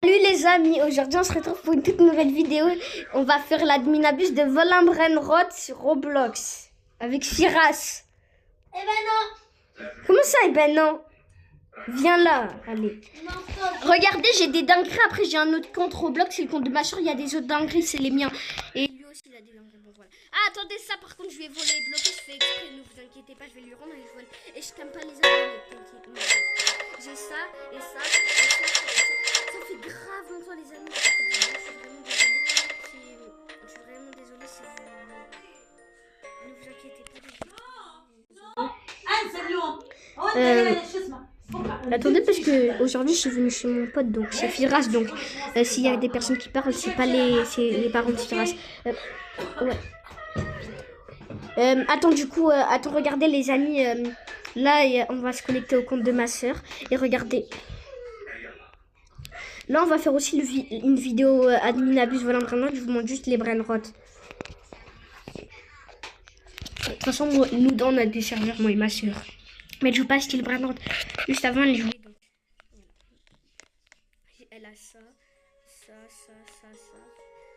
Salut les amis, aujourd'hui on se retrouve pour une toute nouvelle vidéo. On va faire l'adminabus de Volenbrenrod sur Roblox avec Firas. Eh ben non. Comment ça, eh ben non? Viens là, allez. Non, stop. Regardez, j'ai des dingueries. Après, j'ai un autre compte Roblox, c'est le compte de ma soeur. Il y a des autres dingueries, c'est les miens. Et lui aussi, il a des dingueries. Bon, voilà. Ah, attendez, ça par contre, je vais voler et bloquer. Je fais exprès, ne vous inquiétez pas, je vais lui rendre et je vole. Et je t'aime pas les abonnés, t'inquiète. J'ai ça et ça et ça et ça. Ça fait grave longtemps, les amis. Je suis vraiment désolée. Je suis vraiment désolée si vous. Ne vous inquiétez pas. Attendez parce que aujourd'hui je suis venue chez mon pote, donc c'est Firas, donc s'il y a des personnes qui parlent, c'est pas les parents de Firas. Ouais. Attends, du coup, attends, regardez les amis, là on va se connecter au compte de ma soeur et regardez. Là on va faire aussi une vidéo adminabus Volenbrenrod, je vous montre juste les Brenrod. De toute façon, nous deux, on a des serveurs, moi et ma soeur. Mais elle joue pas style Brenrod. Juste avant, elle jouait. Donc, elle a ça.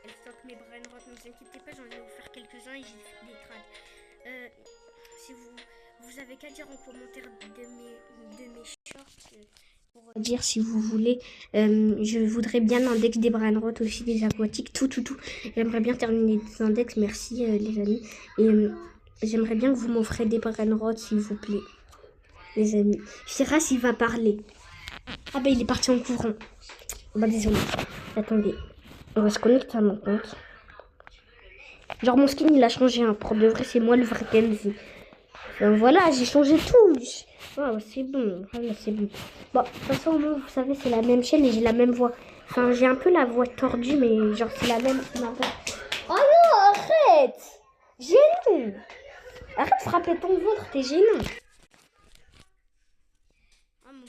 Elle stocke mes Brenrod. Ne vous inquiétez pas, j'en vais vous faire quelques-uns et j'ai fait des trades. Si vous avez qu'à dire en commentaire de mes shorts pour dire si vous voulez. Je voudrais bien l'index des Brenrod, aussi des aquatiques, tout. J'aimerais bien terminer des index. Merci les amis. Et j'aimerais bien que vous m'offrez des Brenrod, s'il vous plaît. Les amis, Firas il va parler. Ah bah il est parti en courant. Bah désolé. Attendez, on va se connecter à mon compte. Genre mon skin il a changé, hein. Pour de vrai c'est moi le vrai Kenzie. Voilà, j'ai changé tout. Oh, c'est bon, voilà, c'est bon. Bon, de toute façon moi, vous savez c'est la même chaîne et j'ai la même voix. Enfin j'ai un peu la voix tordue mais genre c'est la même voix. Oh non, arrête. Gênant. Arrête de frapper ton ventre, t'es gênant.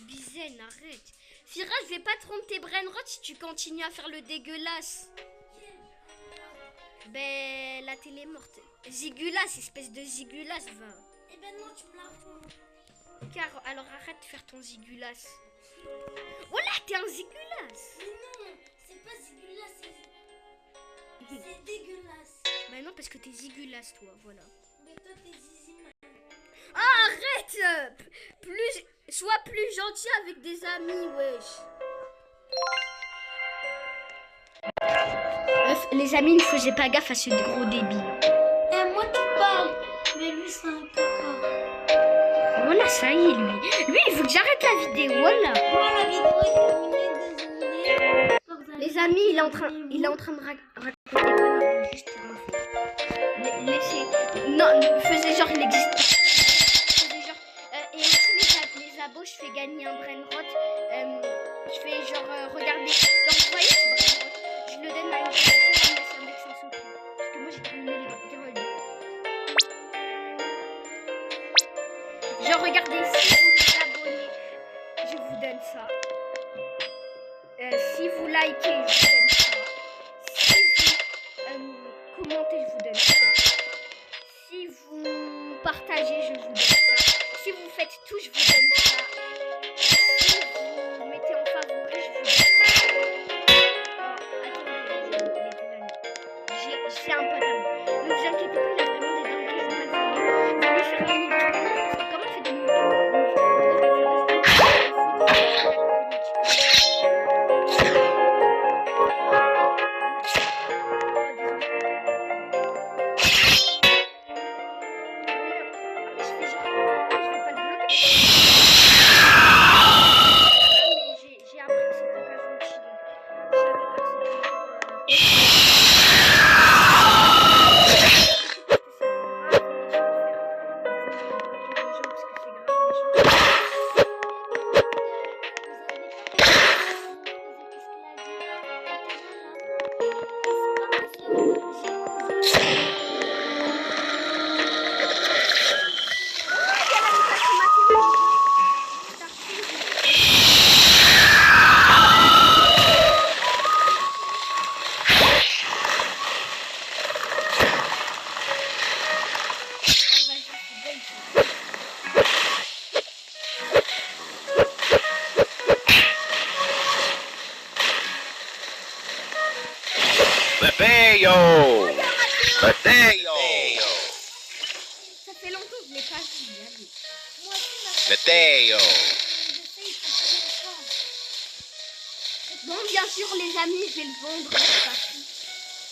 Bizen, arrête. Firas, je vais pas te rendre tes Brenrod si tu continues à faire le dégueulasse. Ben, la télé est morte. Zigulas, espèce de zigulas, va. Eh ben non, tu me la rends. Car, alors arrête de faire ton zigulas. Voilà, t'es un zigulas. Mais non, c'est pas dégueulasse, c'est dégueulasse. Ben non, parce que t'es zigulas, toi, voilà. Mais toi, t'es zizi. Ah, arrête. Sois plus gentil avec des amis, wesh. Les amis ne faisaient pas gaffe à ce gros débile. Eh, moi, tu parles. Mais lui, c'est un caca. Voilà, ça y est, lui. Lui, il veut que j'arrête la vidéo, voilà. Moi, la vidéo est terminée, désolé. Les amis, il est en train de raconter des conneries. Juste laissez. Non, faisait genre, il existe pas. Faisait genre. Et aussi, les abos, je fais gagner un Brenrod. Je fais genre, regardez. Genre, vous voyez ce Brenrod? Je le donne à une personne qui me laisse un mec sans souffle. Parce que moi, j'ai terminé les rôles. Genre, regardez, si vous vous abonnez, je vous donne ça. Si vous likez, je vous donne ça. Si vous commentez, je vous donne ça. Si vous partagez, je vous donne ça. Si vous faites tout, je vous donne ça. Si vous mettez en favori, je vous donne ça. C'est un pote à moi. Ne vous inquiétez pas, il a vraiment des dingueries, je vais pas le voler. Vous allez faire des minutes. Comment on fait des minutes? Matteo! Matteo! Ça fait longtemps que je l'ai pas vu. Allez. Moi aussi, Matteo! j'essaye pour Bon, bien sûr, les amis, je vais le vendre. C'est pas fou.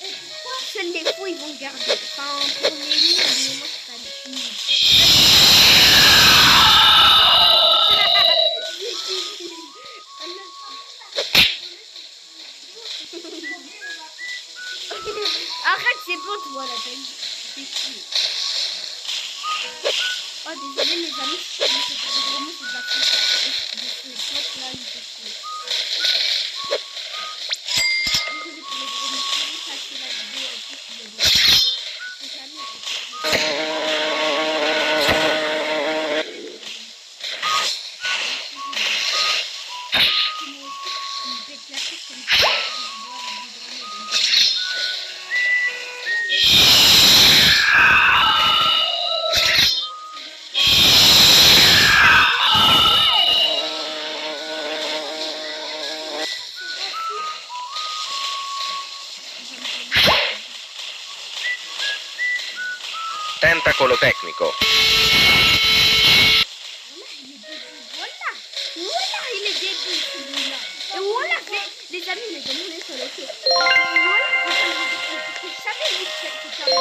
Et pourquoi? Seuls les fous, ils vont le garder. Enfin, pour les livres, mais moi, c'est pas les Arrête, c'est bon, toi, la belle. C'est chier. Oh, désolé, mes amis, c'est vraiment de la faute de ce pote là, il fait chier. Désolé pour les gros messieurs, ça c'est la vidéo en plus, il y a des... C'est jamais... Tentacolo tecnico. Voilà, il est débile celui-là. Et voilà, les amis, les amis, les sur le quai. Voilà, je savais lui que c'était un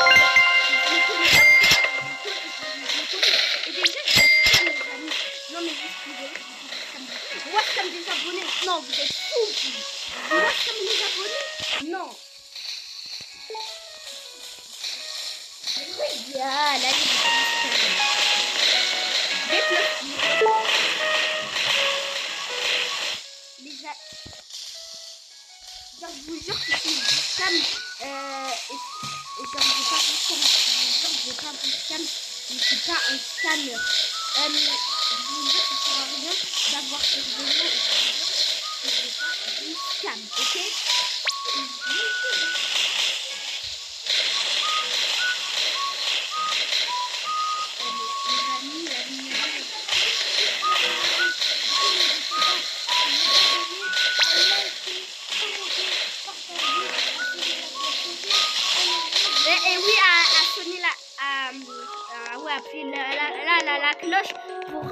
et déjà, je sais les amis. Non mais juste, moi comme des abonnés. Non, vous êtes fous. Moi comme les abonnés. Non. Regarde, allez, je vous jure que c'est du scam. Et genre, je vais pas vous scam. Je suis pas un scammer. Je vous jure que ça sert à rien d'avoir ce vidéo. Je ne vais pas vous scam, ok? Et oui, à sonner appuyer la cloche pour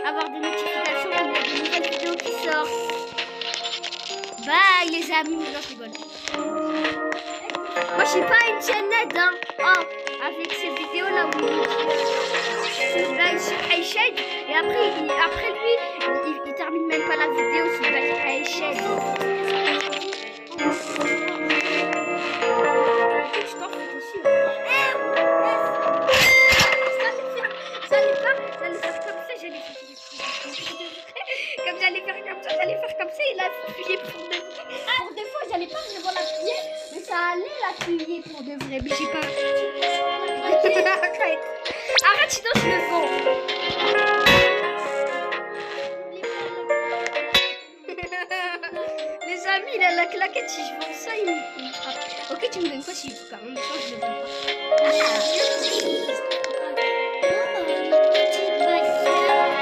avoir des notifications quand il y a des nouvelles vidéos qui sortent. Bye les amis, non je rigole. Moi je suis pas une chaîne nette hein. Oh, avec ces vidéos là où il shade et après lui il termine même pas la vidéo sur le shade. Je t'en fous aussi. J'allais faire comme ça, il a appuyé pour de vrai. Pour des fois, j'allais pas vraiment l'appuyer, mais ça allait l'appuyer pour de vrai. Mais j'ai pas. Arrête, sinon je le vends. Les amis, il a la claquette. Si je vends ça, il me frappe. Ok, tu me donnes quoi si je veux quand même ça, je le vends pas.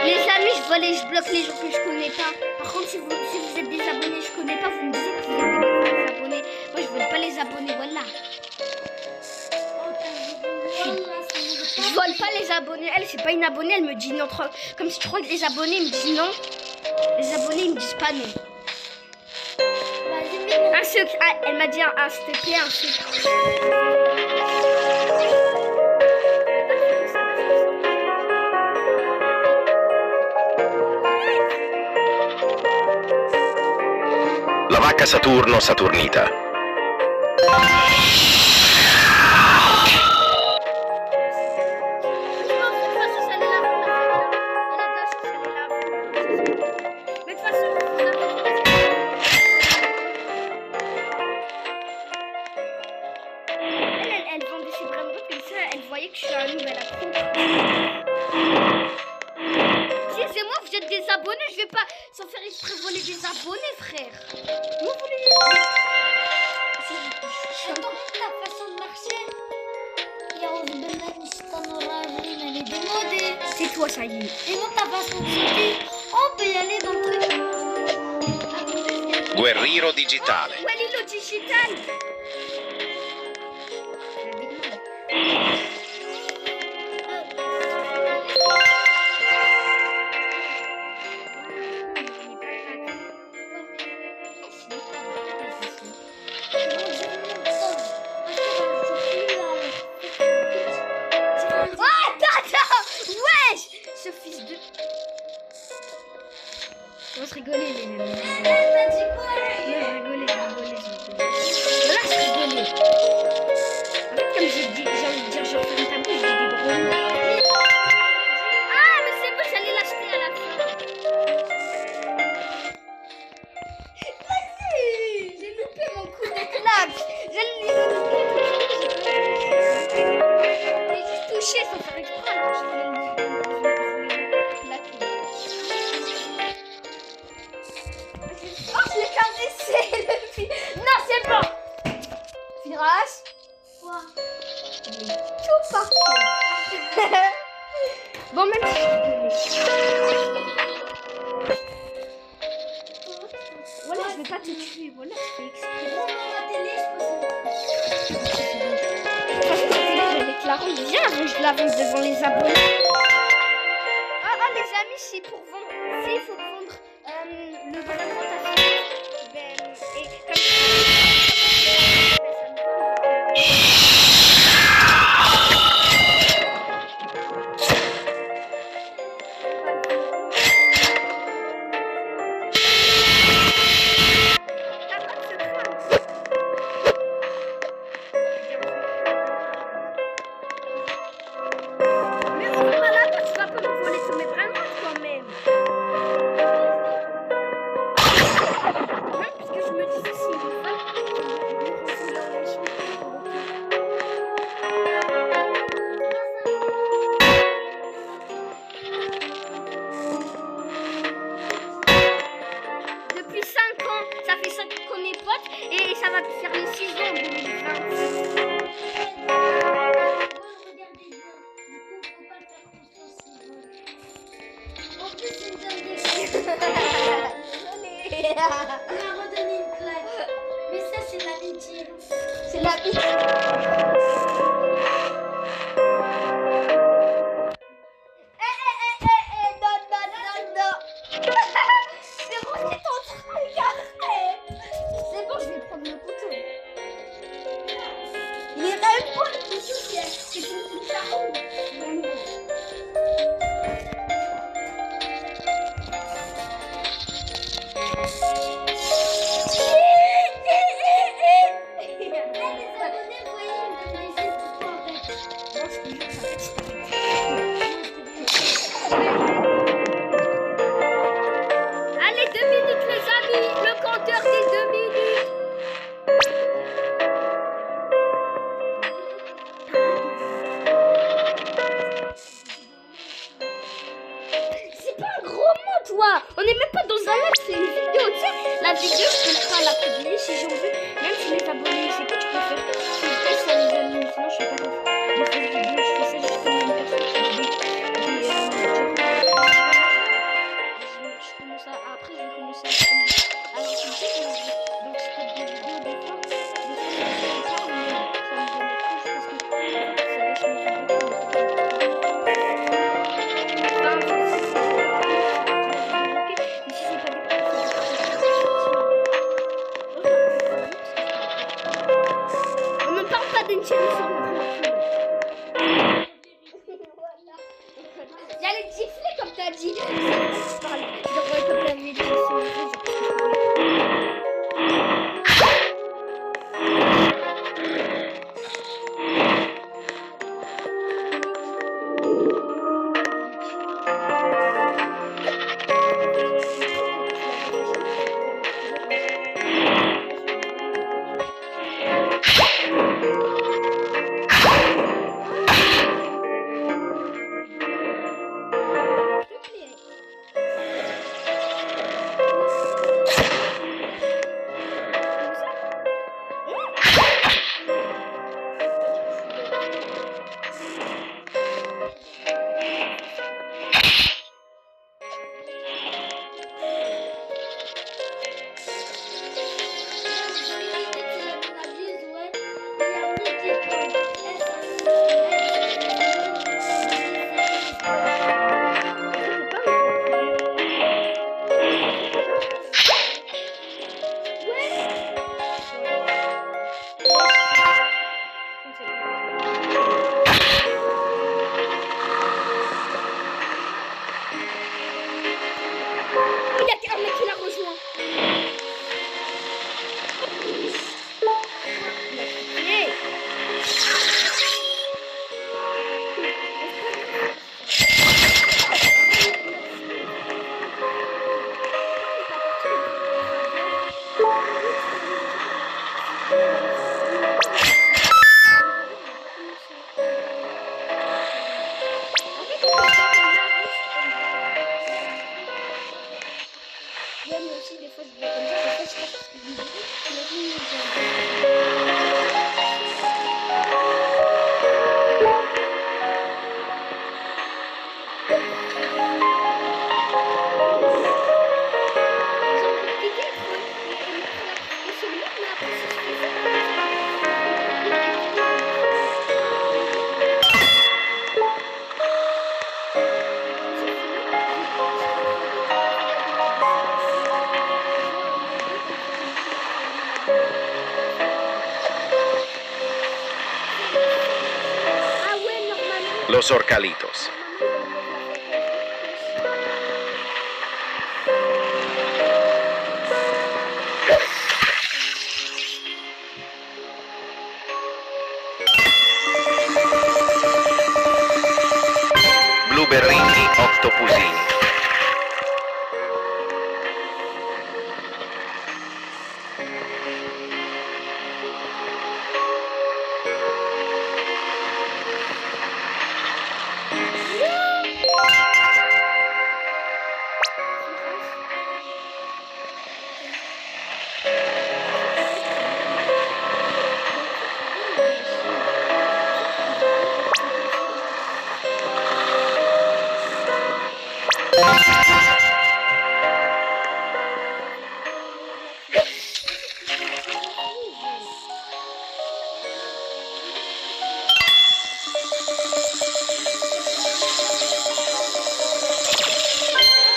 Les amis, je bloque les gens que je connais pas. Par contre, si vous êtes des abonnés, je connais pas, vous me dites que vous êtes des abonnés. Moi, je vole pas les abonnés, voilà. Je vole pas les abonnés. Elle, c'est pas une abonnée, elle me dit non. Comme si tu crois que les abonnés me disent non. Les abonnés, ils me disent pas non. Un secret. Ah, elle m'a dit s'il te plaît, un secret. La vacca Saturno Saturnita. Elle vendait ses brèmes comme ça, elle voyait que je suis un nouvel accro. Excusez-moi, vous êtes des abonnés, je vais pas sans faire exprès voler des abonnés, frère. Vous voulez les Attends, ta façon de marcher. Я уже elle est démodée. C'est toi, ça y est. Et moi, ta façon de sauter. On peut y aller dans le truc. Guerriero digitale. Où est l'îlot digital? Ce fils de... On se rigoler les amis. T'as dit quoi? Rigoler. Voilà, se rigoler. En fait, comme j'ai envie de dire, je referme ta bouche, je dis des gros mots. Ah, mais c'est bon, j'allais l'acheter à la fin. Vas-y, j'ai loupé mon coup de claque. J'ai juste touché sans faire exprès, alors je voulais le claquer. Oh, je l'ai caressé, le fil. Non, c'est bon. Firache. Quoi? Il est tout parti. Bon, même si je rigolais. Voilà, je vais pas te tuer. Voilà, je fais exprès. Bon, ma télé, je pense. Je vais te la rendre bien avant que je la vende devant les abonnés. Ah, les amis, c'est pour vendre. Il faut vendre le bras de rotation. Et comme mais on va pas là, tu vas pas me voler tous mes bras noirs quand même. Parce que je me disais, si je depuis 5 ans, ça fait 5 ans qu'on est potes et ça va faire les 6 ans en 2020. Regardez bien. Du coup, faut pas le faire confiance. En plus, il me donne des Désolée. Il m'a redonné une claque. Mais ça, c'est l'amitié. C'est la vie. C'est bon, c'est ton truc, arrête. C'est bon, je vais prendre le couteau. Il est même pas le couteau, c'est une cucarache. Les abonnés, vous voyez, ils me donnent des yeux pour toi, en fait. Moi, je te jure, ça fait que allez, 2 minutes les amis, le compteur des 2 minutes. C'est pas un gros mot toi. On est même pas dans un live, c'est une vidéo, tu sais. La vidéo, je peux pas la publier si j'en veux. Même si les abonnés, c'est quoi tu peux faire. Tu le fais sur les amis, sinon je fais pas de fausses vidéos, je fais ça juste comme une personne qui fait je commence à, après je vais commencer à insulter donc je fais des vidéos des fois je fais ça mais ça me donne trop parce que ça gâche mes vidéos. Enfin, mais si c'est pas des on ne parle pas d'une chaîne sur le j'allais te gifler comme t'as dit. Je parle. Je devrais comme t'avais dit. Ah ouais, normalement. Los Orcalitos. Blueberrini Octopusini.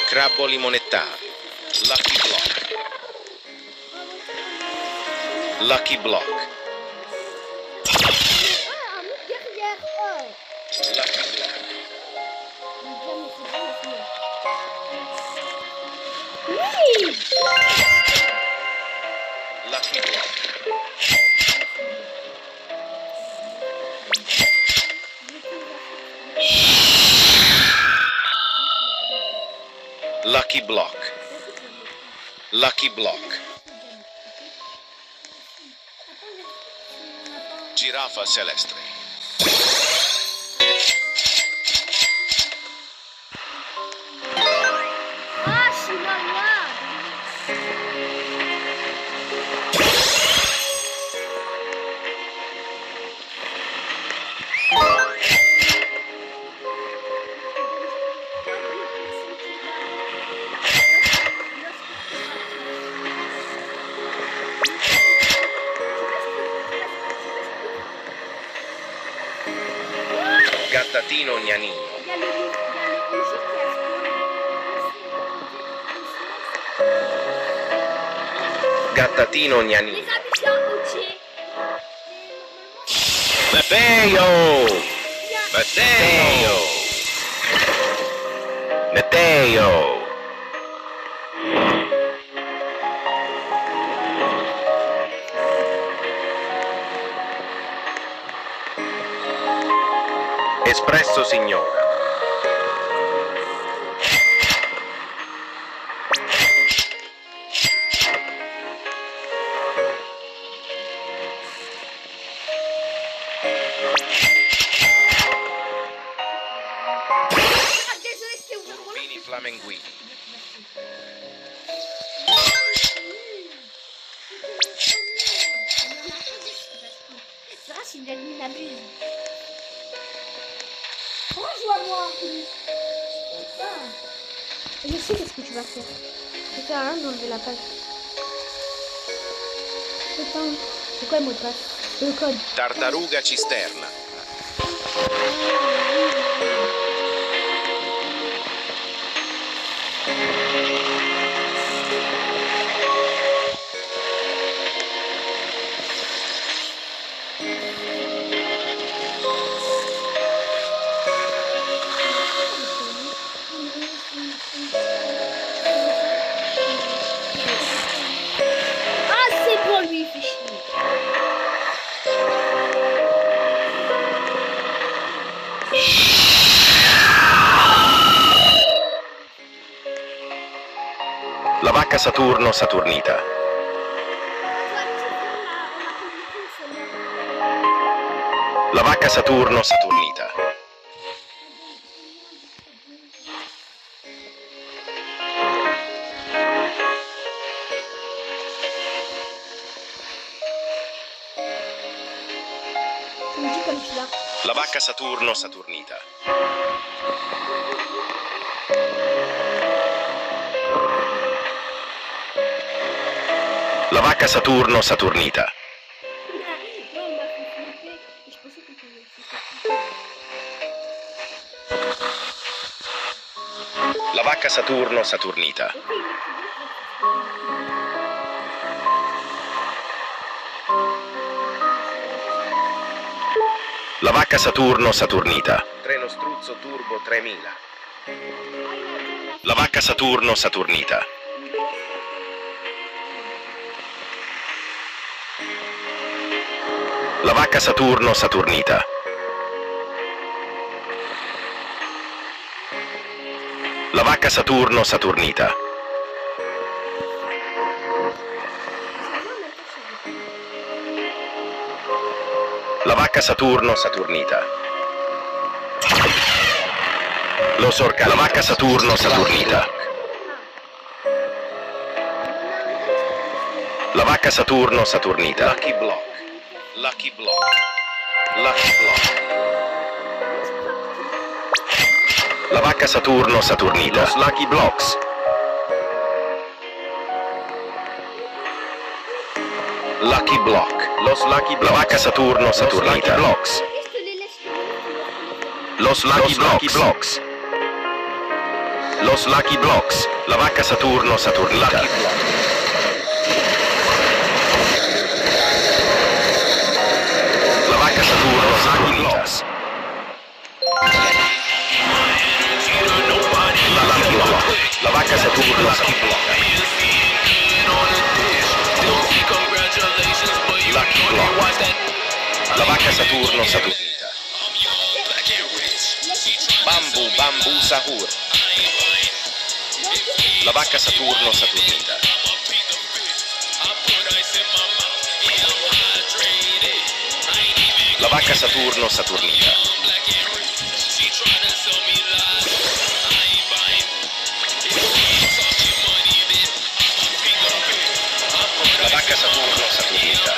Crabbo limonettare. Lucky Block. Lucky Block. Ah, un autre derrière. Oh. Lucky Block. Oui. Lucky Block. Lucky Block. Lucky Block. Giraffa celeste. Ah, chihuahua. Gattatino gnanino. Il y a le OG qui a Gattatino Les gnanino. amis, c'est un OG. Matteo! Matteo! Matteo! Espresso signora. Ah, désolé, c'était ouvert. Urbini flamenguini. C'est vrai, c'est une abuse. Rejoins-moi en plus. Je sais qu'est-ce que tu vas faire. Ça sert à rien d'enlever la page. Putain, c'est quoi le mot de passe? Le code. Tartaruga cisterna. Ah, c'est bon, lui, il fait chier. La vacca Saturno Saturnita. La vacca Saturno Saturnita. Tu me dis comme tu l'as. La vacca Saturno Saturnita. La vacca Saturno Saturnita. Non, on m'a fait flipper. Et je pensais que tu avais fait. La vacca Saturno Saturnita. La vacca Saturno Saturnita. Treno Struzzo Turbo 3000. La vacca Saturno Saturnita. La vacca Saturno Saturnita. La vacca Saturno Saturnita. La vacca Saturno Saturnita. Lo sorca. La vacca Saturno Saturnita. La vacca Saturno Saturnita. Lucky Block. Lucky Block. Lucky Block. La vacca Saturno Saturnita. Los Lucky Blocks. Lucky Block. Los Lucky Blocks. La vacca Saturno Saturnita. Blocks. Los Lucky Blocks. Los Lucky Blocks. La vacca Saturno Saturnita. La vacca Saturno Saturnita. La vacca Saturno Saturnita. Lucky Block. La vacca Saturno Saturnita. Bambu Sahur. La vacca Saturno Saturnita. La vacca Saturno Saturnita. La vacca Saturno Saturnita.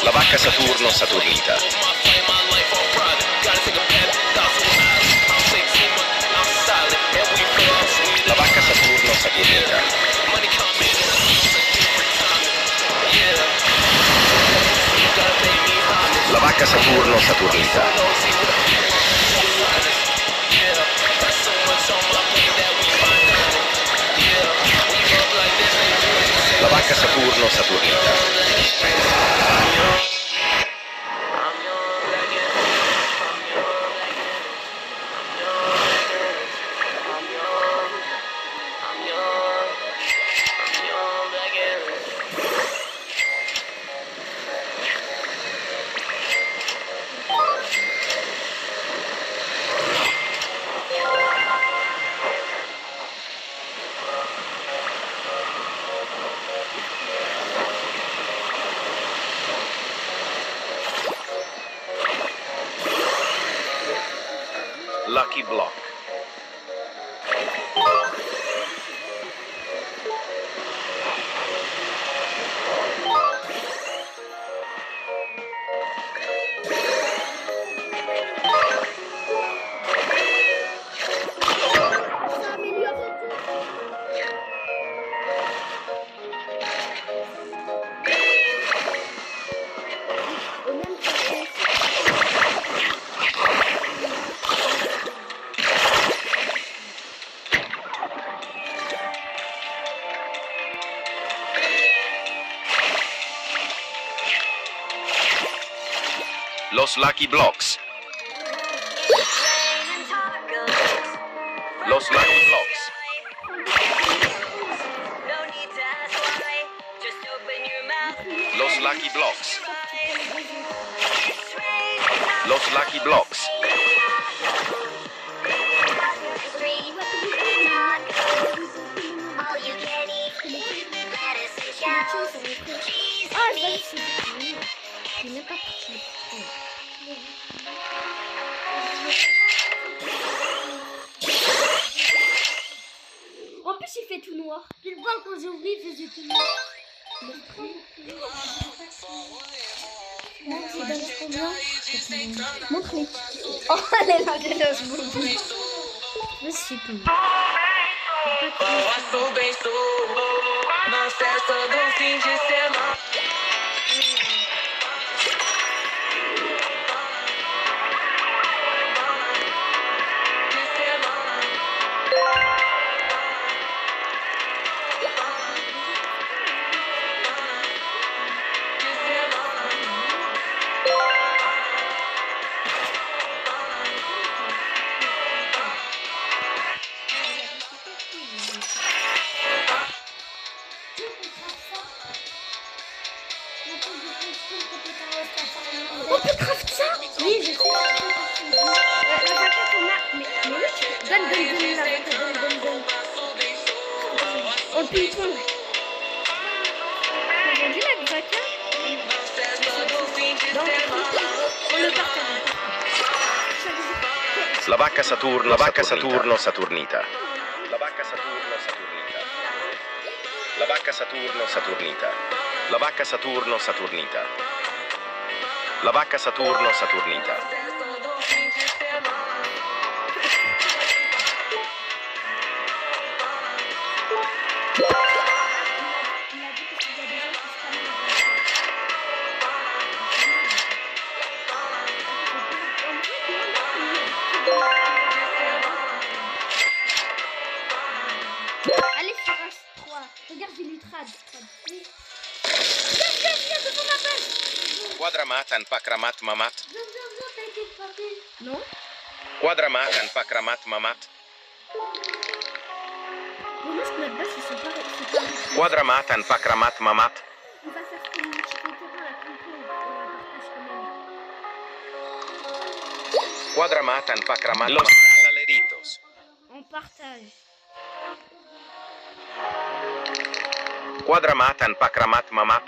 La vacca Saturno Saturnita. La vacca Saturno Saturnita. La vacca Saturno Saturnita. La vacca Saturno Saturnita. Lucky Block. Los Lucky Blocks. Los Lucky Blocks. Los Lucky Blocks. Los Lucky Blocks. Ah, il n'est pas parti. En plus, il fait tout noir. Puis le point quand j'ai ouvert, il faisait tout noir. Montre-les. Oh, elle est là, elle est boubou. Mais c'est tout. au ping-pong. Aujourd'hui, la vaca. Donc, on le partage. La vacca Saturno Saturnita. La vacca Saturno Saturnita. La vacca Saturno Saturnita. La vacca Saturno Saturnita. La vacca Saturno Saturnita. Allez, Firas 3. Regarde, il est trad. Oui. Viens, devant ma base. Quadramatan Pakramat Mamat. Viens, t'as été frappé. Non. Quadramatan Pakramat Mamat. Bon, moi, je peux mettre base, ils sont pas. C'est pas. Quadramatan Pakramat Mamat. On va faire comme une petite terrain à ping-pong. On partage quand même. Quadramatan Pakramat Los Trallaleritos. On partage. Quadramatan Pakramat Mamat.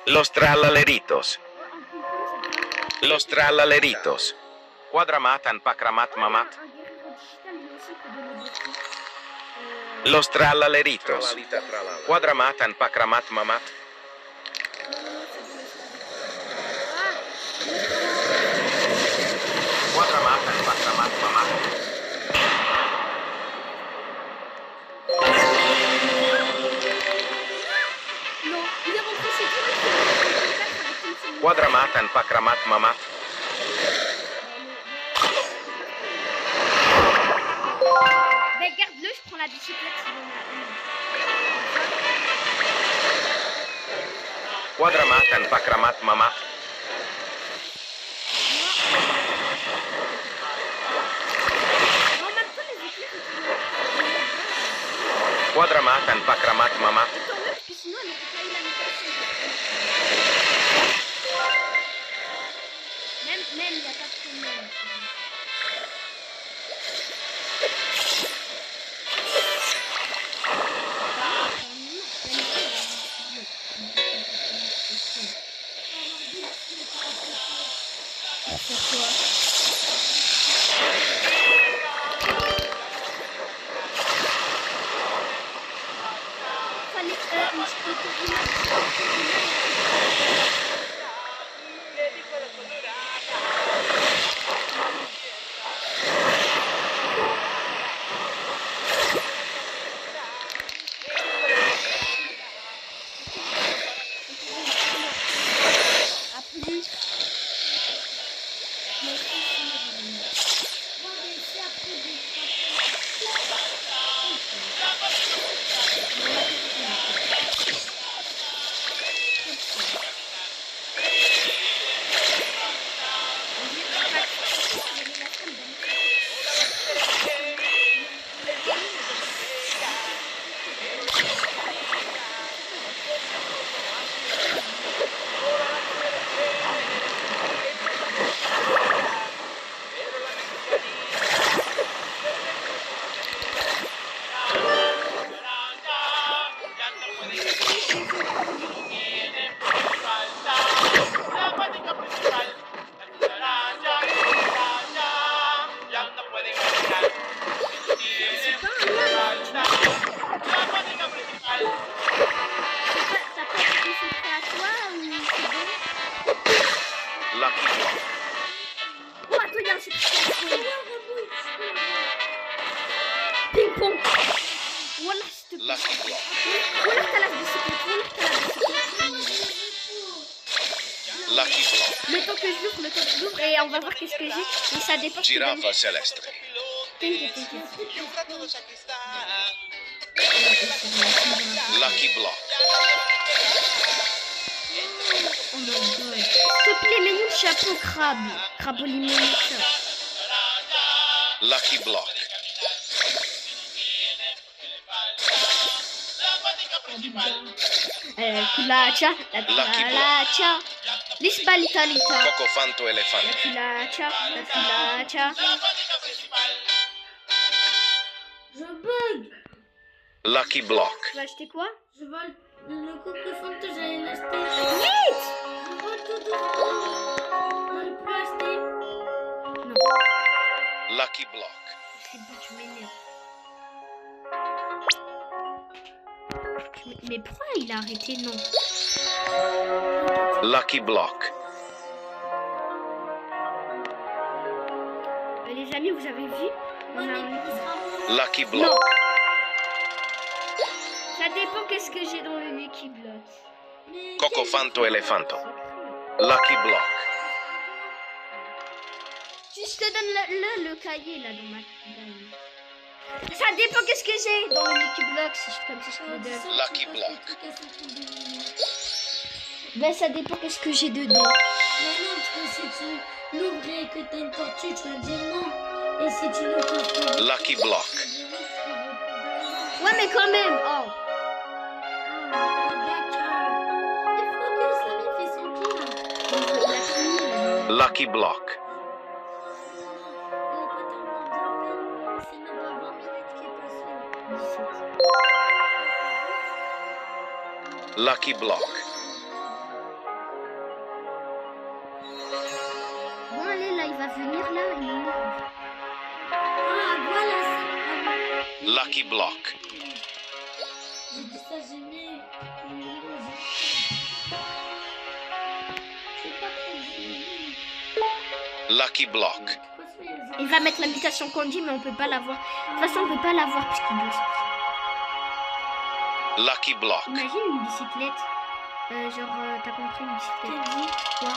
Los Trallaleritos. Los Trallaleritos. Quadramatan Pakramat Mamat. Un guerriero digital, lui aussi, peut donner des trucs. Los Trallaleritos. Quadramatan Pakramat Mamat. Quadramatan Pakramat Mamat. Non, il est rentré chez toi. Quadramatan Pakramat Mamat. Ben, garde-le, je prends la bicyclette. Sinon, Quadramatan Pakramat Mamat. non, même pas les éclairs. Quadramatan Pakramat Mamat. Tant mieux, parce que sinon, elle n'aurait pas eu la mutation. Même, il n'y a pas de problème. Sur quoi? Fallait à plus. Ping-pong. Wallah, s'il te plaît. Lucky Block. Wallah, t'as la bicyclette. Wallah, t'as la bicyclette. Lucky Block. Le temps que je l'ouvre et on va voir qu'est-ce que j'ai. Et ça dépasse. Giraffa celeste. T'inquiète. Lucky Block. Oh my god. S'il te plaît, mets-nous le chapeau crabe. Crabe au limonite. Lucky Block. Culaccia, la culaccia. L'isbalita lita. Coco Fanto Elefante. La culaccia. Je bug. Lucky Block. Tu vas acheter quoi? Je vole le coucou Fanta, j'allais l'acheter. Vite! Je vole tout. J'allais plus acheter. Non, Lucky Block. c'est bon, tu m'énerves. Mais pourquoi il a arrêté? Non. Lucky Block. Les amis, vous avez vu? On a un... Lucky Non. Block. Ça dépend qu'est-ce que j'ai dans le Lucky Block. Coco Fanto Elefanto. Lucky Block. Je te donne le cahier là dans ma gagne. Ça dépend qu'est-ce que j'ai dans le Lucky Block. Si je, comme ça, je te le donne. Lucky Block. Ben, ça dépend qu'est-ce que j'ai dedans. Mais non, parce que si tu l'ouvres et que t'as une tortue, tu vas dire non. Et si tu l'ouvres, Lucky Block. Ouais, mais quand même. Oh. Il faut que Samir fait son tour. Lucky Block. C'est même pas 20 minutes qui est passé. Lucky Block. Bon, allez, là, il va venir là. Il m'énerve. Ah, voilà, c'est... Lucky Block. J'ai dit ça, j'ai mis... C'est pas très bien. Lucky Block. Il va mettre l'invitation Candy, mais on peut pas la voir. De toute façon, on peut pas la voir puisqu'il doit sortir. Lucky Block. Imagine une bicyclette. T'as compris une bicyclette? Quoi?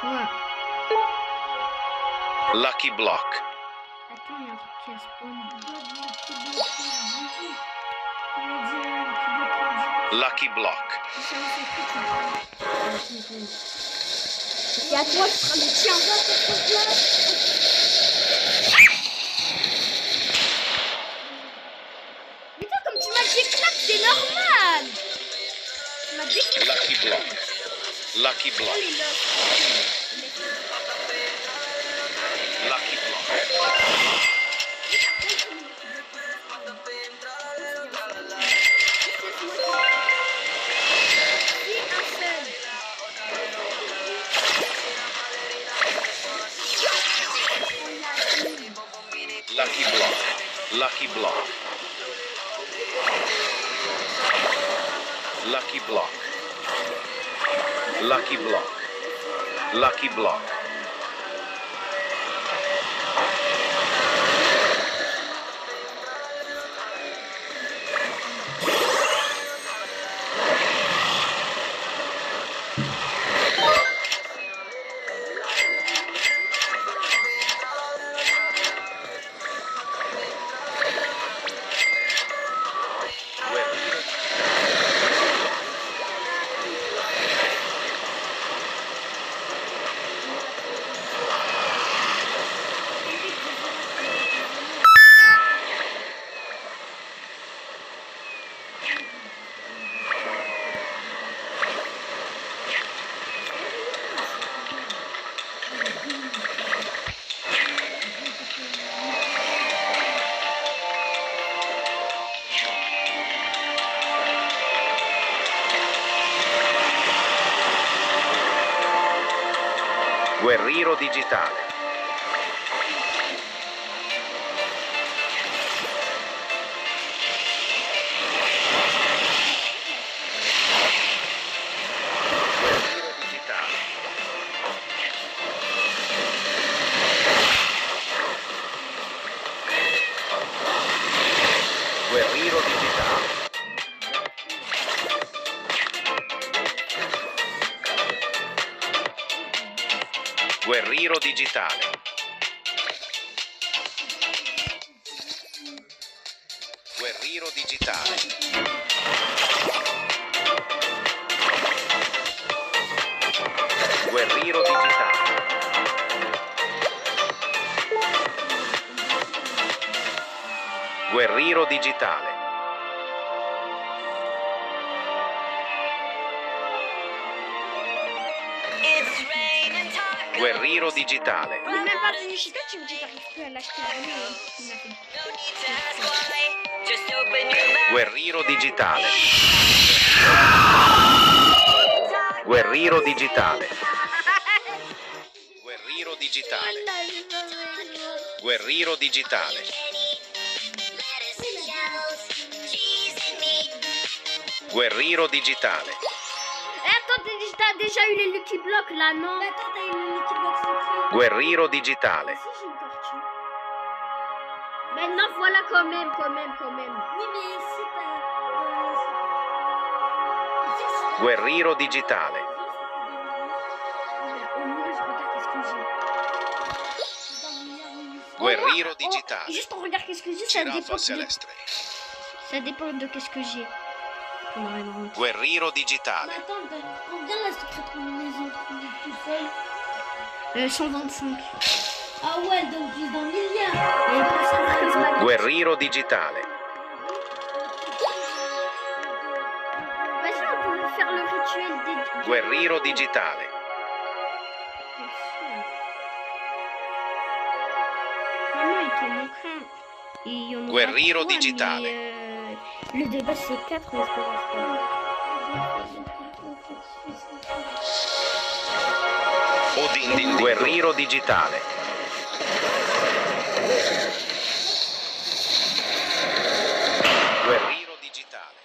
Quoi? Lucky Block. Attends, il y a un truc qui a spawn. Lucky Block. C'est à toi, tu prends le tien. Mais toi, comme tu m'as déclaré, c'est normal. Tu m'as déclaré. Lucky Block. Lucky Block. Oh, les locks. Lucky Block. Lucky Block. Lucky Block. Lucky Block. Lucky Block. Lucky Block. Guerriero digitale. Guerriero digitale. Guerriero digitale. Guerriero digitale. Guerriero digitale. Guerriero digitale. Guerriero digitale. Guerriero digitale. On n'est même pas venu chez toi, tu me dis t'arrives plus à l'acheter. Il m'a fait Guerriero digitale. Guerriero digitale. Guerriero digitale. Guerriero digitale. Guerriero digitale. Attends, t'as déjà eu les Lucky Blocks là, non? Mais attends, t'as eu le Lucky Block secret. Guerriero digitale. Si, j'ai une tortue. Mais non, voilà quand même. Oui, mais si t'as... Guerriero digitale. Mais au moins, je regarde qu'est-ce que j'ai. Guerriero Oh, digitale. juste on regarde qu'est-ce que j'ai, Giraffa celeste. ça dépend de qu'est-ce que j'ai. Guerriero digitale. Mais attends, regarde la secrète combinaison. On est tout seul. 125. Ah ouais, donc plus d'un milliard. Et pour ça, Guerriero digitale. vas-y, on peut faire le rituel des... Guerriero digitale. Vraiment, il t'en manque un. Et il y en aura Guerriero 3, digitale. mais, le débat c'est 4, mais c'est pas grave. Odin Guerriero digitale. Guerriero digitale.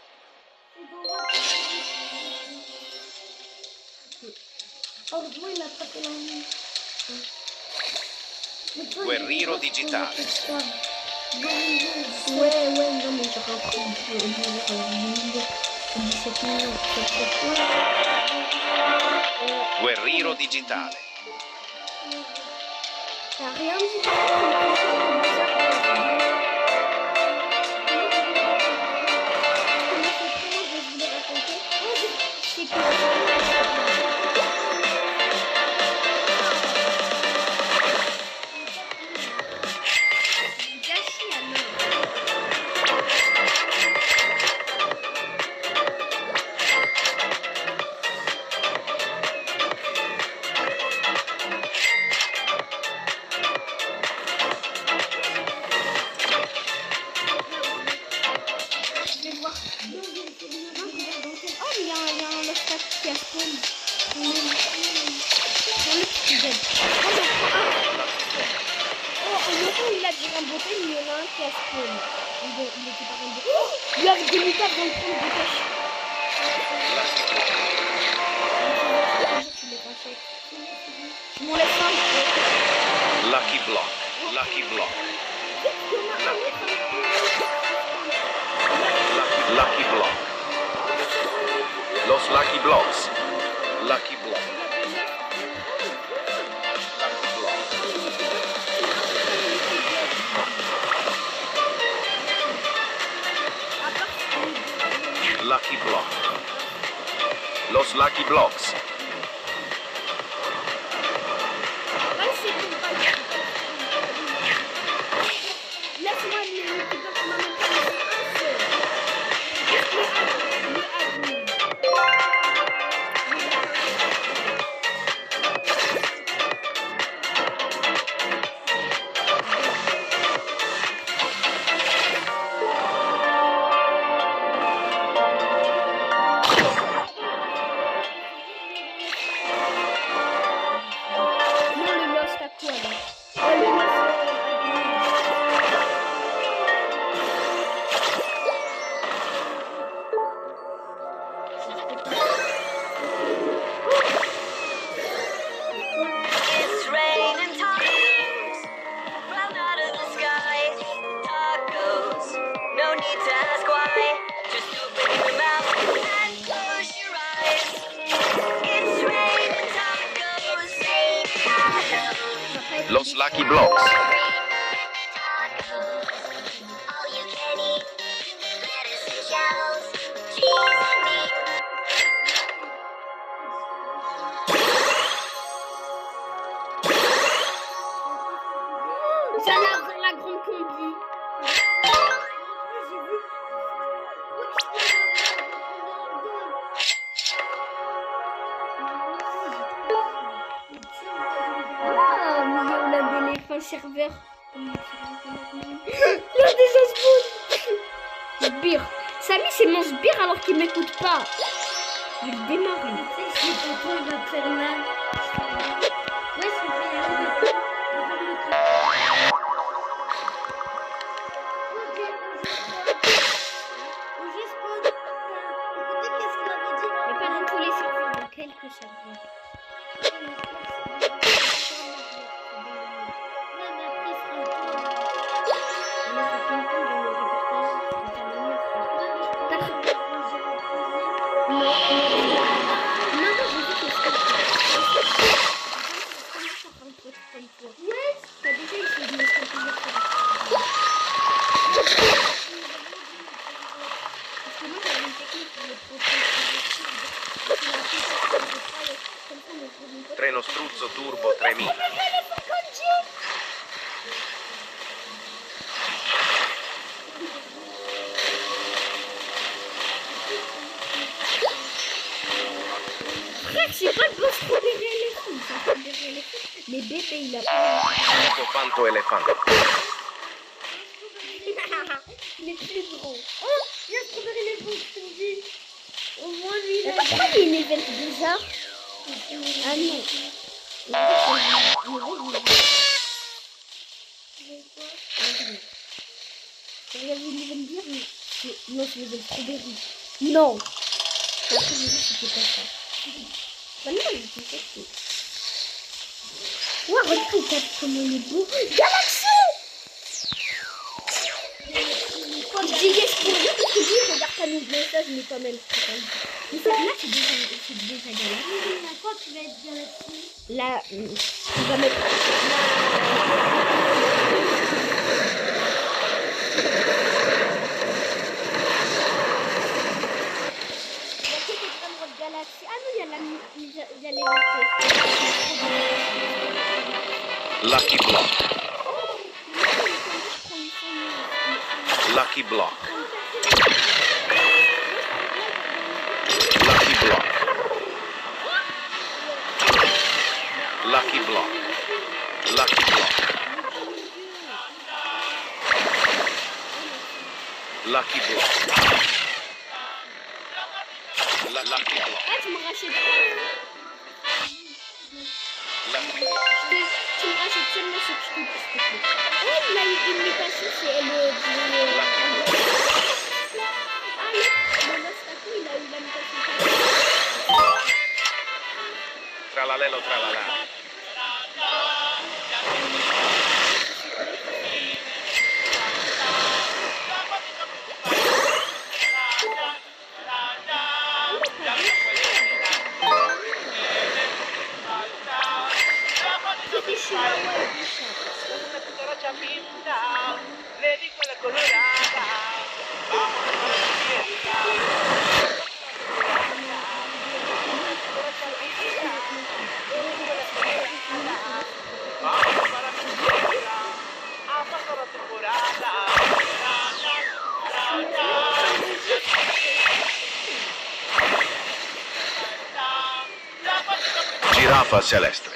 Heureusement, il a attrapé la main. Guerriero digitale. Ouais, non, mais j'aurais pris 17 millions. Guerriero digitale. T'as rien dit. C'est que... Il a dit un beauté, il y en a un qui a spawn. Il était pas un beauté. Il y avait des mutables dans le fond de cache. Je m'en laisse un. Lucky block. Lucky block. Lucky block. Los lucky blocks. Lucky block. Lucky block. Los lucky blocks. Laisse-moi le Los lucky blocks. Ça a l'air de la grande combi. Ah, mais on a des éléphants serveurs. Il y a déjà Sbire. Samy, c'est mon sbire alors qu'il m'écoute pas. Il démarre. Tu sais, si tonton il va te faire mal. Ouais, s'il vous plaît, arrête de faire le truc. Écoutez, qu'est-ce qu'il avait dit? Mais pas dans tous les serveurs, dans quelques serveurs. Treno Struzzo Turbo 3000. Frère, c'est pas de se repérer les fous, ça se repérer les fous. Mais bébé, il a pas. Elefanto Elefanto. Il est plus gros. Oh, il y a Strawberry les bons, tu me dis. Au moins, lui, il a... Pourquoi il y a une event bizarre? Ah non. Regarde, il va me dire, non, c'est les strawberry. Non. Après, j'ai dit, c'était pas ça. Bah non, je sais que ouais, regarde comment il est beau. Galaxy! Quand je dis yes pour lui, parce que lui, il regarde pas nos messages, mais quand même, c'est quand même. Mais ça, là, c'est déjà Galaxy. À quoi tu vas être Galaxy? Là, on va mettre... Galaxy. Ah non, il y a les Lucky Block. Lucky Block. Lucky Block. Lucky Block. Lucky Block. Lucky Block. Lucky Block. Ah, tu me rachètes pas. Tu me rachètes seulement ce que je te dis, s'il te plaît. Oh, il a eu une mutation, c'est le... Ah, le Lostaku, il a eu la mutation. Tralalelo tralala. C'était Chihuahua et Bouchard. Giraffa celeste.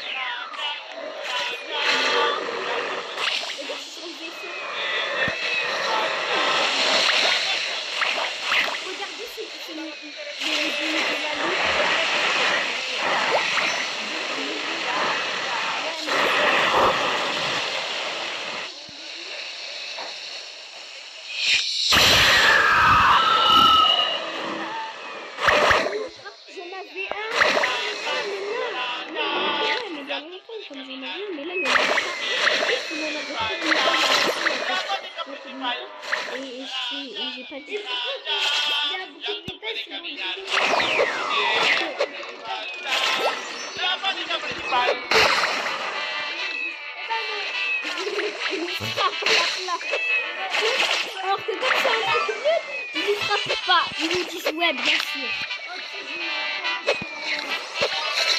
J'ai pas dit. Il y a beaucoup de détails sur le Alors que comme c'est un truc nul, ils ne frappent pas. Ils nous disent ouais, bien sûr.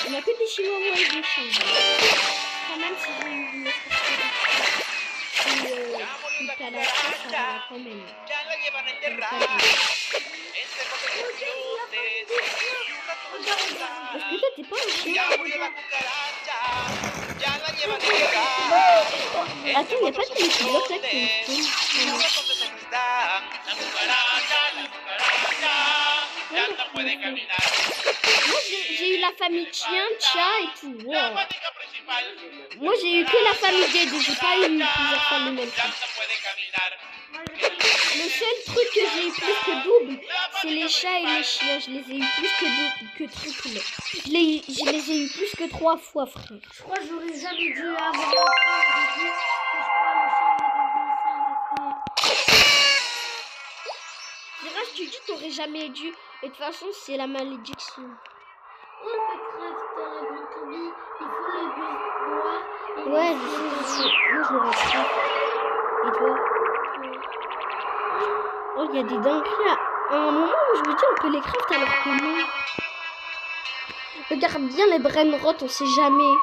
On a que des chihuahuas et des chiens. Quand même, si j'ai une autre une calabash, ça va quand même. Parce que toi, t'es pas un chien. Attends, il n'y a pas de téléphone là qui est Moi, j'ai eu la famille chien, chat et tout. Ouais. Moi, j'ai eu que la famille Dédé. J'ai pas eu plusieurs fois le même truc. Le seul truc que j'ai eu plus que double, c'est les chats et les chiens. Je les ai eu plus que double, que triple. Je les ai eu plus que 3 fois, frère. Je crois que j'aurais jamais dû avoir un enfant au début. Que je crois le chien il est devenu ça. Mirage, tu dis t'aurais jamais dû. Et de toute façon, c'est la malédiction. On peut crafter la glutomie. Il faut le bus noir. Ouais, je sais. Moi, je l'aurais fait. Et toi? Oh, il y a des dingueries. À un moment où je me dis, on peut les crafter alors que non. Regarde bien les brain rot, on sait jamais.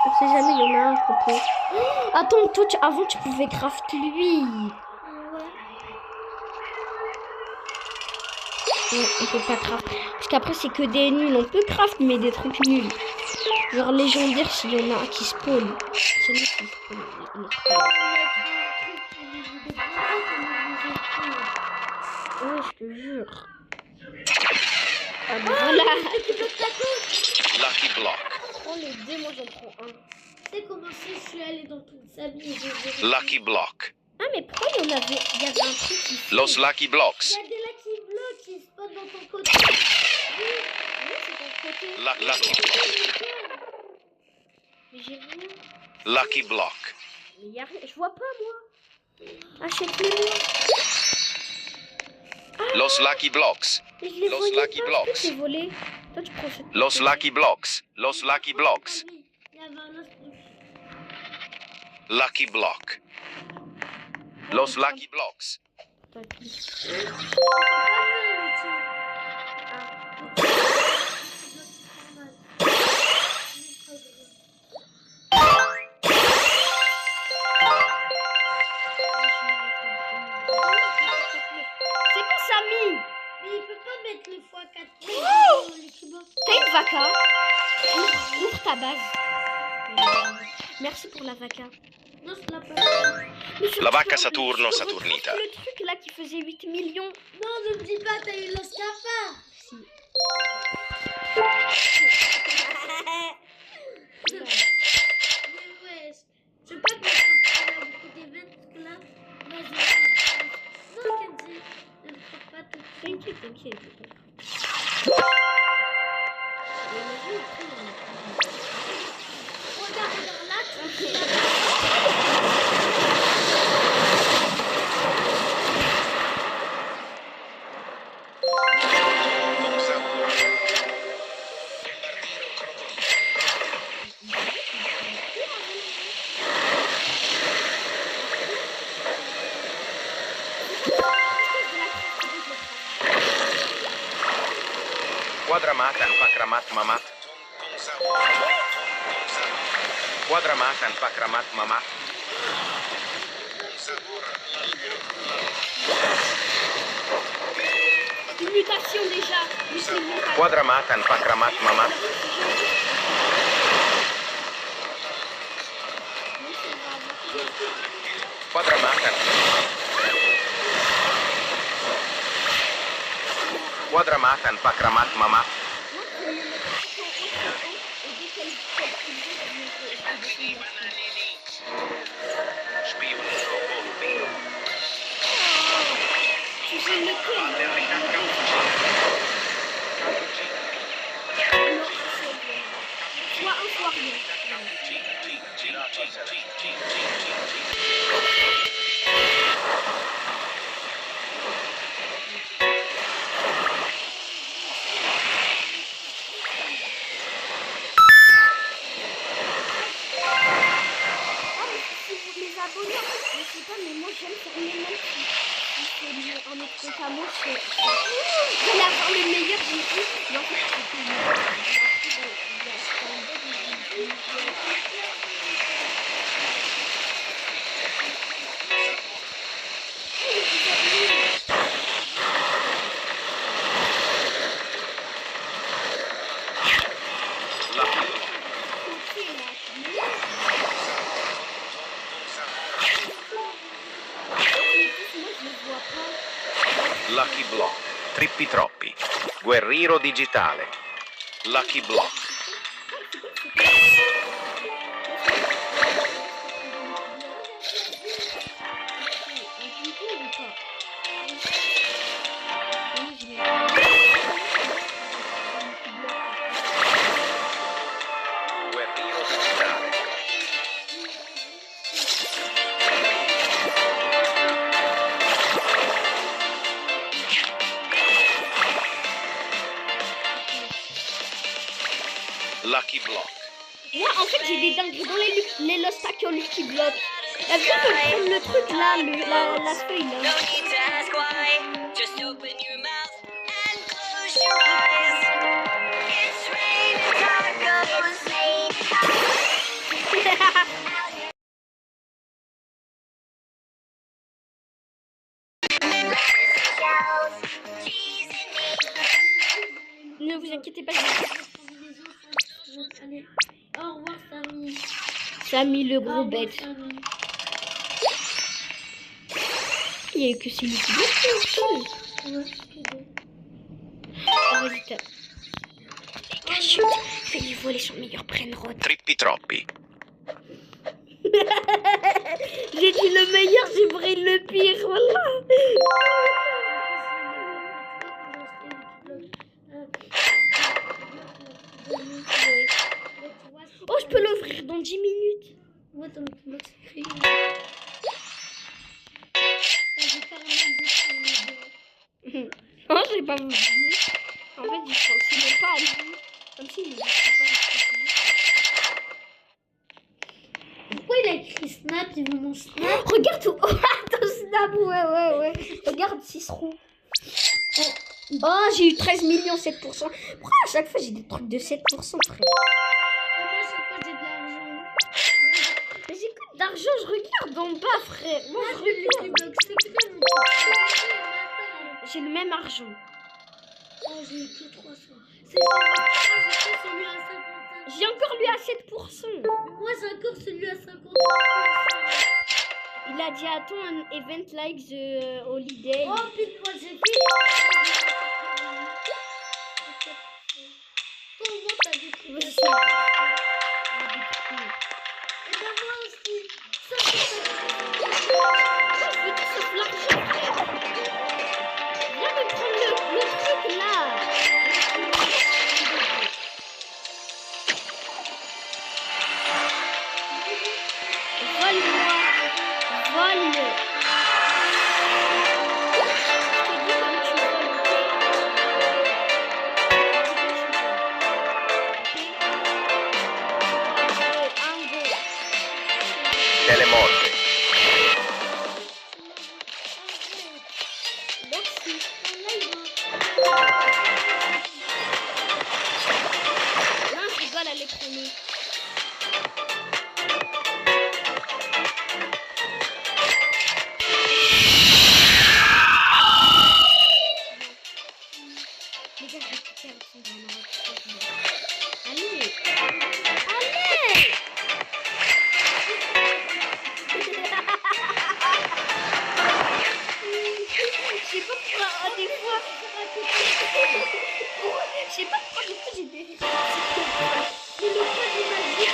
On sait jamais, il y en a un qu'on peut. Oh, attends, toi, avant, tu pouvais craft lui. On peut pas craft. Parce qu'après, c'est que des nuls. On peut craft, mais des trucs nuls. Genre légendaire, s'il y en a qui spawn. Celui qui spawn, ouais, je te jure. Ah, ben voilà. Lucky Block. Oh, les deux, moi, j'en prends un. Tu sais comment c'est, je suis allée dans toute sa vie. Lucky Block. Ah, mais pourquoi il y avait un truc qui... Los Lucky Blocks. Il y a des Lucky Blocks qui spawnent dans ton côté. Oui, c'est ton côté. Lucky Block. Mais j'ai rien. Lucky Block. Mais y a rien. Je vois pas, moi. Achète-les-moi. Los Lucky Blocks. Mais je les Los voyais Lucky pas. Blocks. Je peux te voler. Toi, tu prends cette... Los Lucky Blocks. Los Lucky Blocks. Il y avait un autre truc. Lucky Block. Los Lucky Blocks. C'est pour Samy. Mais il peut pas mettre les x4. T'as une vaca. Ouvre ta base. Merci pour la vaca. Non, je l'ai pas. Mais surtout, La vacca je Saturno retrouve Saturnita. Le truc là qui faisait 8 millions. Non, ne me dis pas, t'as eu l'Oscar. Si. Mais wesh. Je peux pas te mettre beaucoup d'événements parce que là, vas-y. Non, Kenzie, ne me frappe pas tout de suite. T'inquiète, t'inquiète. Regarde, là, tu Quadramatan Pakramat Mamat. Quadramatan Pakramat Mamat. Une mutation déjà. Juste une mutation. Quadramatan Pakramat Mamat. Quadramatan. Quadramatan Pakramat Mamat. Tu sais lequel? Soit un, soit rien. Les abonnés, je sais pas, mais moi j'aime faire les mêmes si c'est un autre compte à moi, j'allais avoir le meilleur, j'ai dit, mais en fait c'était le Lucky Block. Trippi troppi. Guerriero digitale. Lucky Block. Guerriero digitale. Lucky Block. Moi, en fait, j'ai des dingueries dans les Lost Packs en Lucky Block. T'as vu de prendre le truc là, la feuille là. No need to ask why. Just open your mouth and close your eyes. It's raining tacos. Ne vous inquiétez pas. Allez, au revoir Samy. Samy le Au gros revoir, bête. Samy. Il y a eu que celui qui bloque. Oh, vas-y, t'as. Les gars, chut. Fais-lui voler son meilleur brainrot. Trippi troppi. J'ai dit le meilleur, j'ai brain le pire. Voilà. Oh, je peux l'ouvrir dans 10 minutes. Ouais, dans le bloc secret. J'ai carrément vu sur les deux. Non, j'ai pas voulu. En fait, je pensais même pas à lui. Comme si il ne savait pas. Pourquoi il a écrit Snap? Il veut mon Snap. Regarde tout. Oh, ton snap. Ouais. Regarde 6 roues. Oh, j'ai eu 13 millions, 7%. Pourquoi à chaque fois j'ai des trucs de 7%, frère? Moi, chaque fois, j'ai de l'argent. Mais j'ai que d'argent, je regarde en bas, frère. Moi, je regarde. bloc secret, mon petit. J'ai le même argent. Oh, j'ai eu que 300. C'est celui à 50. J'ai encore lui à 7%. Moi, j'ai encore celui à 50. Il a dit attends un event like the holiday. Oh, pile poil, j'ai fait. Pour moi, t'as des trucs. Moi à aussi. faire. Il a des trucs. Et ben moi aussi. Ça, c'est Je veux tout sauf l'argent, frère. Viens me prendre le truc là. Vole-moi. Vole. Je te dis comme tu voles, ok? Un, deux. Telemonte. Merci. Non, je rigole, elle est prenée. Les gars, je vais quitter avec son grand. Allez. Allez. Je sais pas pourquoi, des fois, je sais pas pourquoi, des fois, j'ai des... C'est le point de ma vie.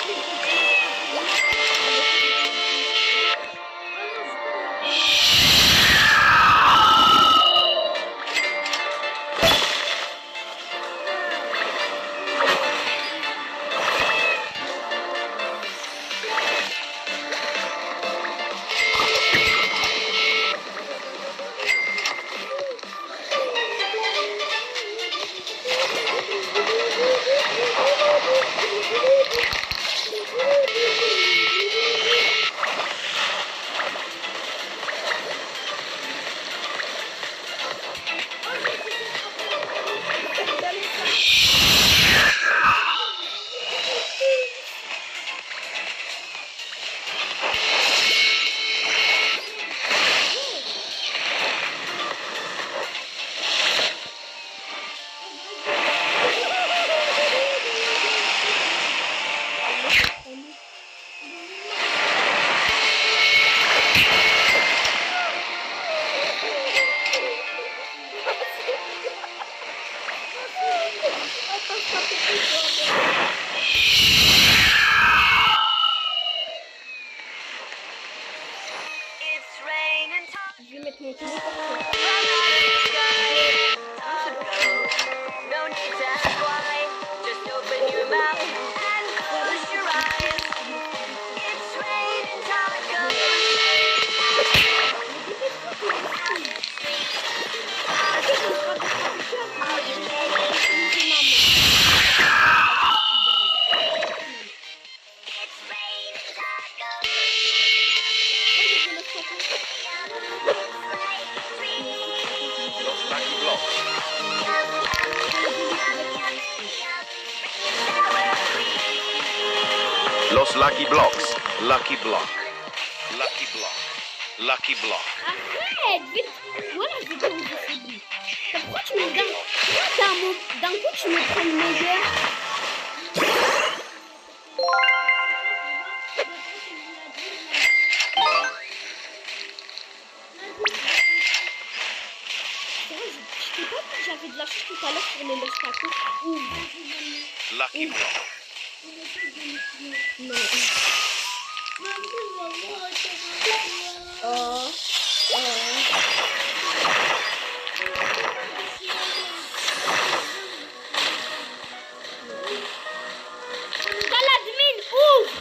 vais mettre mon téléporteur. No need to ask why. Just open your mouth and close your eyes. It's raining tacos. Los Lucky Blocks. Lucky Block. Lucky Block. Lucky Block. Arrête, vite. Voilà, je vais te dire. Pourquoi tu me donnes... Pourquoi d'un coup tu me prends le meilleur? Je t'ai pas dit que j'avais de la chance tout à l'heure sur les Los Tacos. Lucky Block. Non. Dans l'admin, ouvre.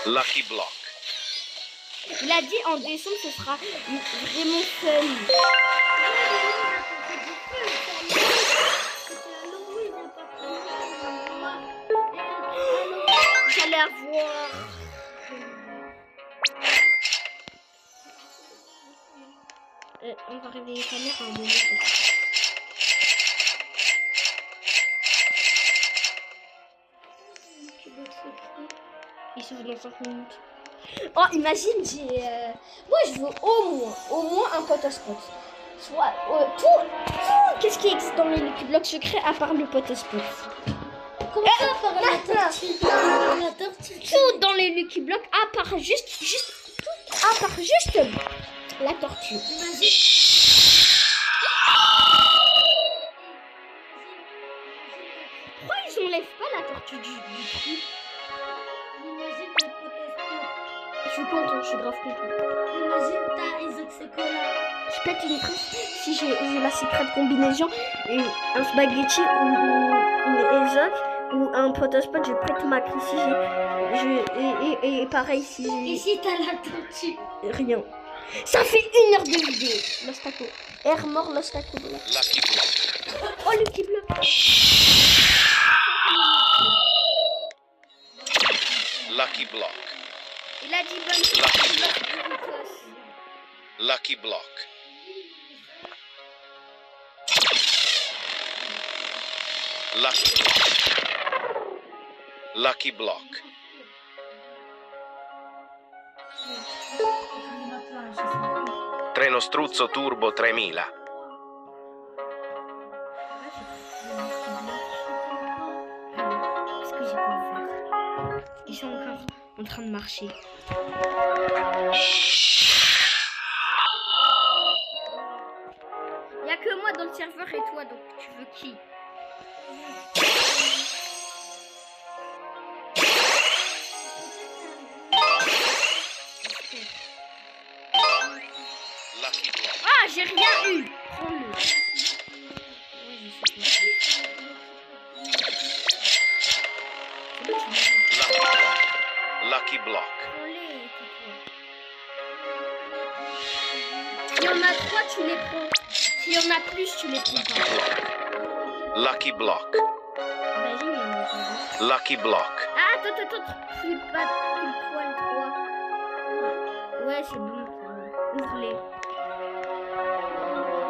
Lucky Block. Il a dit en décembre ce sera vraiment fun. J'allais avoir. On va réveiller ta mère à un moment. Il s'ouvre dans 5 minutes. Oh, imagine, j'ai... Moi, je veux au moins un potospot. Soit... tout qu'est-ce qui existe dans les Lucky Blocks secrets à part le potospot? Comment ça, par la tortue? La tortue. Tout dans les Lucky Blocks à part juste la tortue. Pourquoi ils enlèvent pas la tortue du truc? Je suis content, je suis grave content. Imagine t'as Isaac Sekola. Je pète une crise si j'ai la secret combinaison, un spaghetti ou une Ezoc ou un potospot, je prête ma crise si j'ai... Et pareil si j'ai... Ici t'as la tortue. Rien. Ça fait 1 heure de vidéo. Lostaco. Air mort, Lostaco. Lucky Block. Oh, Lucky Block. Lucky Block. Il a dit bonne Lucky chance. Lucky Block. Lucky Block. Lucky Block. Treno Struzzo Turbo 3000. Qu'est-ce que j'ai pas faire? Ils sont encore en train de marcher. Il n'y a que moi dans le serveur et toi, donc tu veux qui? Lucky Block. Ah, j'ai rien eu. Prends-le. Lucky Block. Prends-les, tais-toi. S'il y en a 3, tu les prends. S'il y en a plus, tu les prends pas. Lucky Block. Imagine, il y en a pas. Lucky Block. Ah, attends, fais pas pile poil 3. Ouais, c'est bon. Ouvre-les.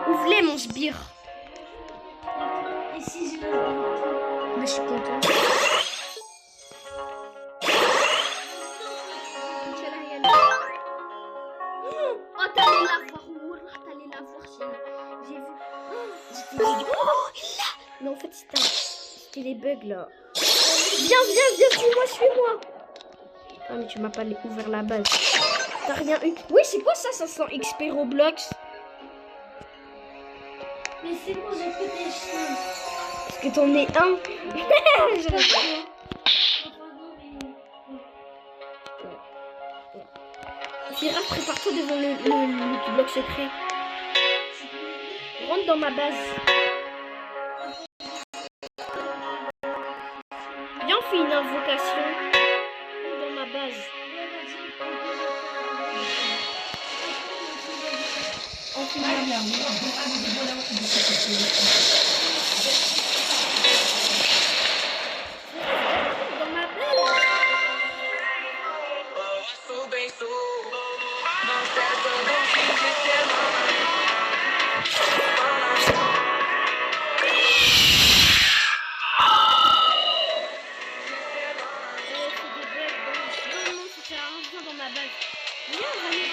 Ouvre-les, mon sbire. Et si je le Mais je suis content. Oh, t'allais la voir. Wallah, t'allais la voir. J'ai vu. J'ai dit, oh, il l'a. Mais en fait, c'était les bugs là. Viens, suis-moi. Ah, mais tu m'as pas ouvert la base. T'as rien eu. Oui, c'est quoi ça 500 XP Roblox? Mais c'est bon, j'ai que des chiens. Parce que t'en es un. Je rigole. Syrah, prépare-toi devant le bloc secret. Rentre dans ma base. Viens, on fait une invocation. Rentre dans ma base. On fait dans ma base. Dans ma base. Viens, on va y aller.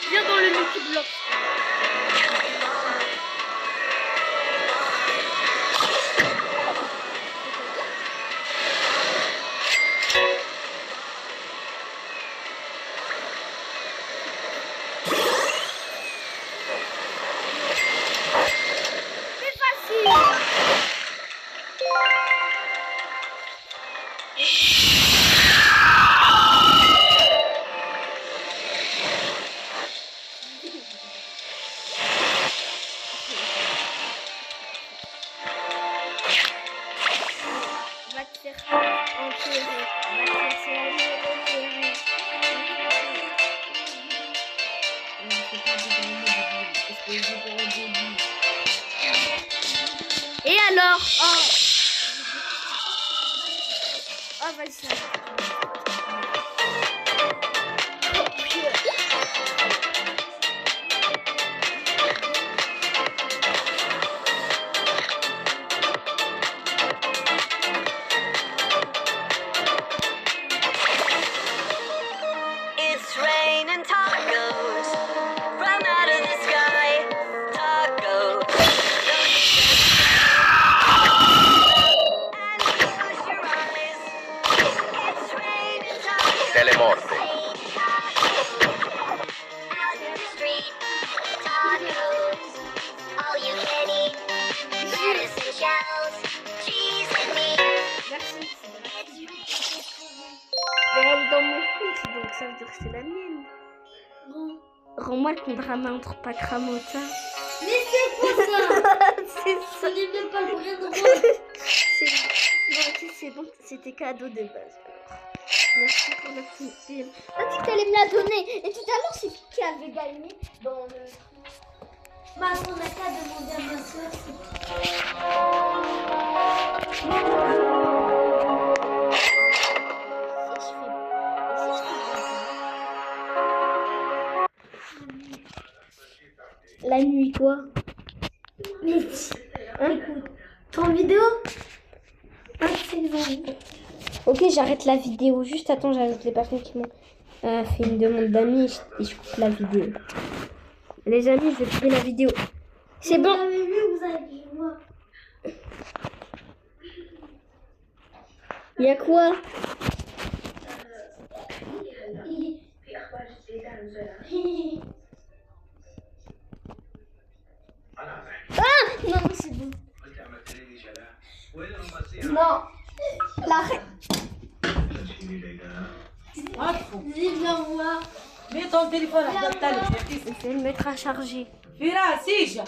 Viens dans le multi-bloc. C'est facile. Va te faire enterrer. Va te faire enterrer. Et alors? Oh, oh vas-y. It's raining tacos from out of the sky. Tacos. And close your eyes. It's raining tacos. Telemorte. Out in the street. Tacos. All you can eat. Lettuce and shells. Cheese and meat. Merci. Elle dans mon compte, donc ça veut dire que c'est la mienne. Rends-moi le contrat entre Pakramota. Mais c'est quoi ça? C'est Ce ça. n'est même pas le vrai droit. C'est bon, c'était cadeau de base. Merci pour la petite film. T'as dit que t'allais me la donner. Et tout à l'heure, c'est qui avait gagné dans le... Bah, on n'a qu'à demander à ma soeur. La nuit, quoi. Mais Hein? écoute, t'es en vidéo? Ah, c'est bon. Ok, j'arrête la vidéo. Juste attends, j'ajoute les personnes qui m'ont fait une demande d'amis et je coupe la vidéo. Les amis, je vais couper la vidéo. C'est Vous bon. avez vu, vous avez vu, moi. Il y a quoi? Ah non, c'est bon. Non. La... Vive, viens voir. Mets ton téléphone à la table. Je vais le mettre à charger. Firas, اجا.